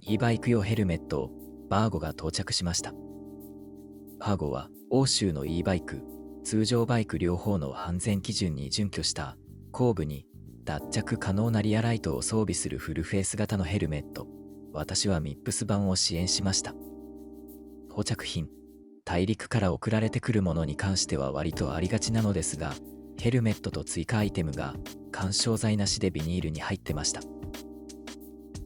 e バイク用ヘルメット、バーゴが到着しました。バーゴは欧州の e バイク、通常バイク両方の安全基準に準拠した後部に脱着可能なリアライトを装備するフルフェイス型のヘルメット。私はミップス版を支援しました。到着品、大陸から送られてくるものに関しては割とありがちなのですが、ヘルメットと追加アイテムが緩衝材なしでビニールに入ってました。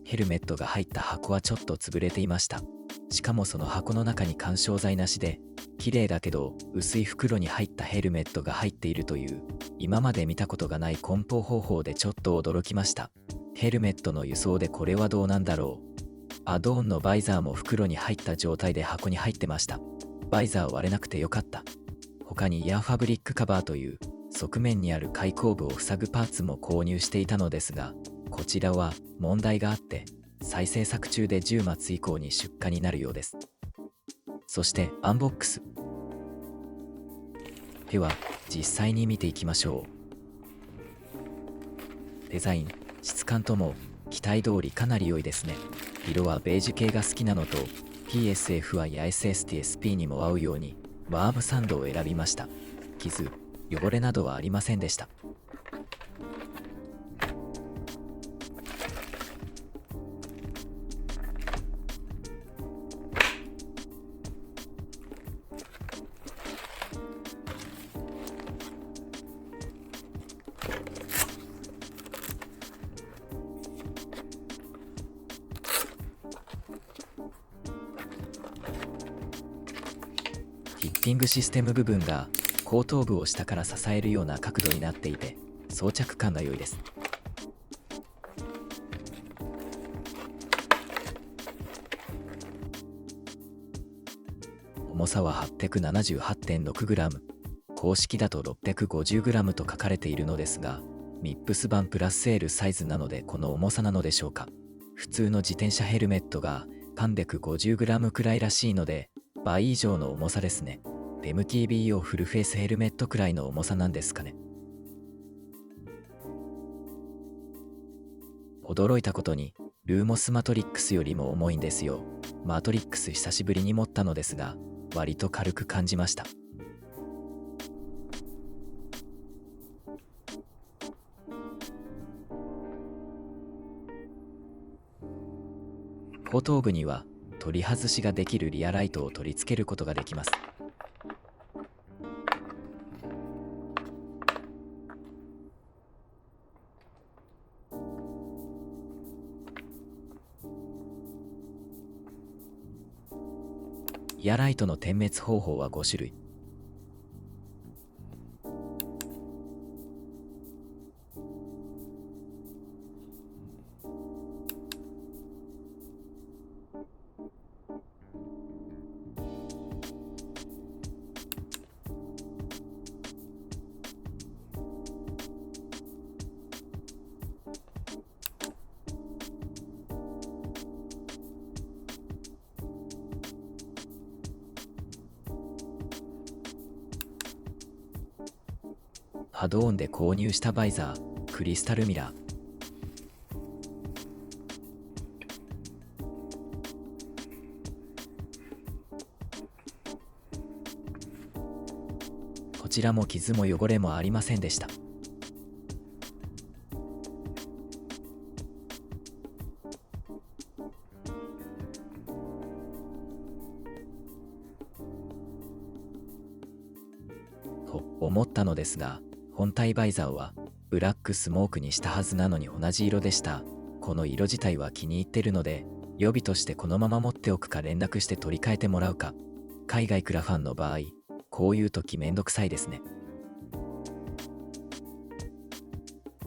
ヘルメットが入った箱はちょっと潰れていました。しかもその箱の中に緩衝材なしで、綺麗だけど薄い袋に入ったヘルメットが入っているという、今まで見たことがない梱包方法でちょっと驚きました。ヘルメットの輸送でこれはどうなんだろう。アドオンのバイザーも袋に入った状態で箱に入ってました。バイザー割れなくてよかった。他にイヤーファブリックカバーという側面にある開口部を塞ぐパーツも購入していたのですが、こちらは問題があって再製作中で10月以降に出荷になるようです。そしてアンボックス。では実際に見ていきましょう。デザイン、質感とも期待通りかなり良いですね。色はベージュ系が好きなのと PSFI や SSTSP にも合うようにワームサンドを選びました。傷、汚れなどはありませんでした。フィッティングシステム部分が後頭部を下から支えるような角度になっていて装着感が良いです。重さは 878.6g、 公式だと 650g と書かれているのですが、ミップス版プラス L サイズなのでこの重さなのでしょうか。普通の自転車ヘルメットが 350g くらいらしいので倍以上の重さですね。MTB 用フルフェイスヘルメットくらいの重さなんですかね。驚いたことにルーモスマトリックスよりも重いんですよ。マトリックス久しぶりに持ったのですが割と軽く感じました。後頭部には取り外しができるリアライトを取り付けることができます。リアライトの点滅方法は5種類。アドオンで購入したバイザー、クリスタルミラー。こちらも傷も汚れもありませんでした。と思ったのですが、本体バイザーはブラックスモークにしたはずなのに同じ色でした。この色自体は気に入ってるので、予備としてこのまま持っておくか連絡して取り替えてもらうか。海外クラファンの場合、こういう時めんどくさいですね。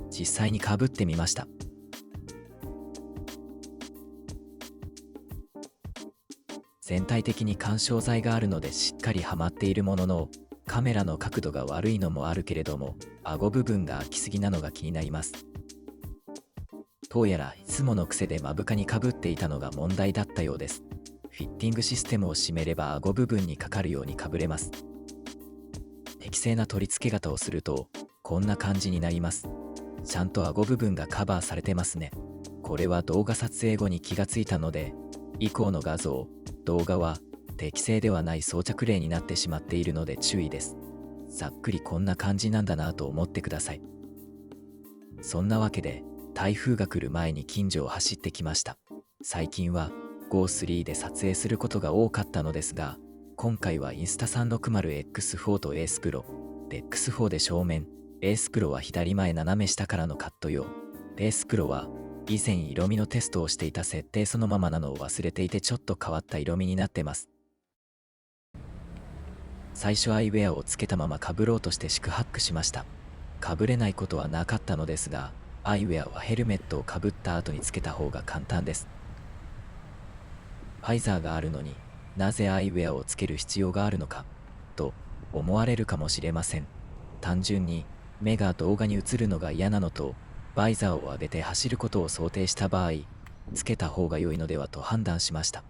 実際に被ってみました。全体的に緩衝材があるのでしっかりはまっているものの、カメラの角度が悪いのもあるけれども、顎部分が開きすぎなのが気になります。どうやらいつもの癖で目深に被っていたのが問題だったようです。フィッティングシステムを閉めれば顎部分にかかるように被れます。適正な取り付け方をするとこんな感じになります。ちゃんと顎部分がカバーされてますね。これは動画撮影後に気がついたので、以降の画像、動画は適正ではない装着例になってしまっているので注意です。ざっくりこんな感じなんだなと思ってください。そんなわけで、台風が来る前に近所を走ってきました。最近は GO3 で撮影することが多かったのですが、今回はインスタ 360X4 と A スプロ、X4 で正面、A スプロは左前斜め下からのカット用、A スプロは以前色味のテストをしていた設定そのままなのを忘れていてちょっと変わった色味になってます。最初アイウェアをつけたままかぶろうとして四苦八苦しました。かぶれないことはなかったのですが、アイウェアはヘルメットをかぶった後につけた方が簡単です。ファイザーがあるのになぜアイウェアをつける必要があるのかと思われるかもしれません。単純に目が動画に映るのが嫌なのと、バイザーを上げて走ることを想定した場合、つけた方が良いのではと判断しました。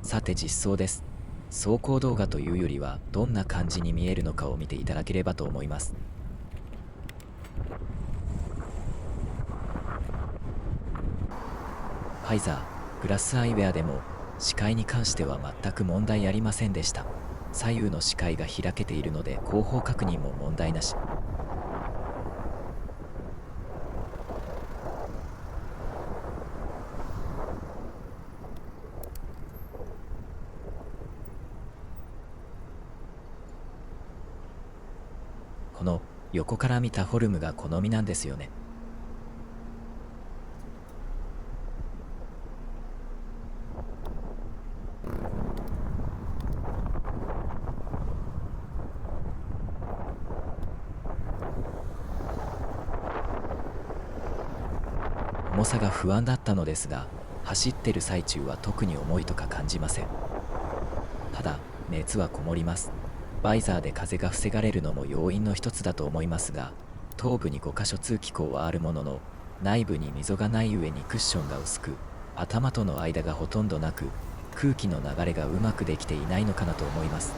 さて実装です。走行動画というよりはどんな感じに見えるのかを見ていただければと思います。ファイザー、グラスアイウェアでも視界に関しては全く問題ありませんでした。左右の視界が開けているので後方確認も問題なし。この横から見たフォルムが好みなんですよね。重さが不安だったのですが、走ってる最中は特に重いとか感じません。ただ熱はこもります。バイザーで風が防がれるのも要因の一つだと思いますが、頭部に5箇所通気口はあるものの、内部に溝がない上にクッションが薄く、頭との間がほとんどなく、空気の流れがうまくできていないのかなと思います。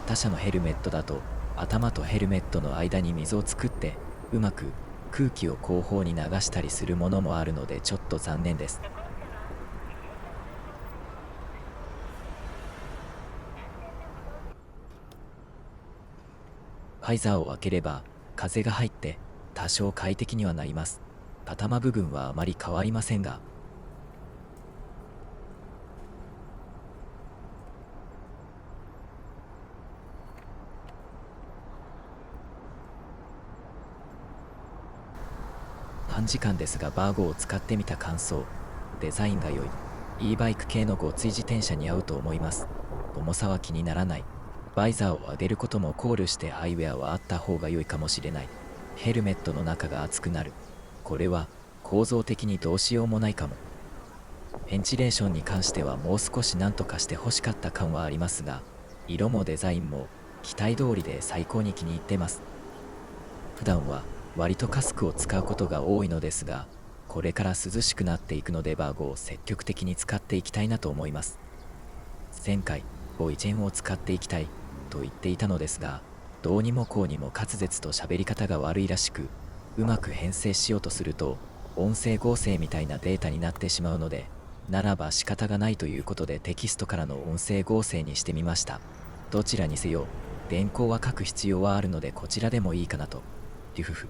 他社のヘルメットだと頭とヘルメットの間に溝を作ってうまく空気を後方に流したりするものもあるのでちょっと残念です。ファイザーを開ければ風が入って多少快適にはなります。頭部分はあまり変わりませんが、短時間ですがバーゴを使ってみた感想、デザインが良い。e バイク系のごつい自転車に合うと思います。重さは気にならない。バイザーを上げることも考慮してアイウェアはあった方が良いかもしれない。ヘルメットの中が熱くなる。これは構造的にどうしようもないかも。ベンチレーションに関してはもう少し何とかして欲しかった感はありますが、色もデザインも期待通りで最高に気に入ってます。普段は割とカスクを使うことが多いのですが、これから涼しくなっていくのでバーゴを積極的に使っていきたいなと思います。前回ボイチェンを使っていきたいと言っていたのですが、どうにもこうにも滑舌と喋り方が悪いらしく、うまく編成しようとすると音声合成みたいなデータになってしまうので、ならば仕方がないということでテキストからの音声合成にしてみました。どちらにせよ電光は書く必要はあるのでこちらでもいいかなと。リフフ。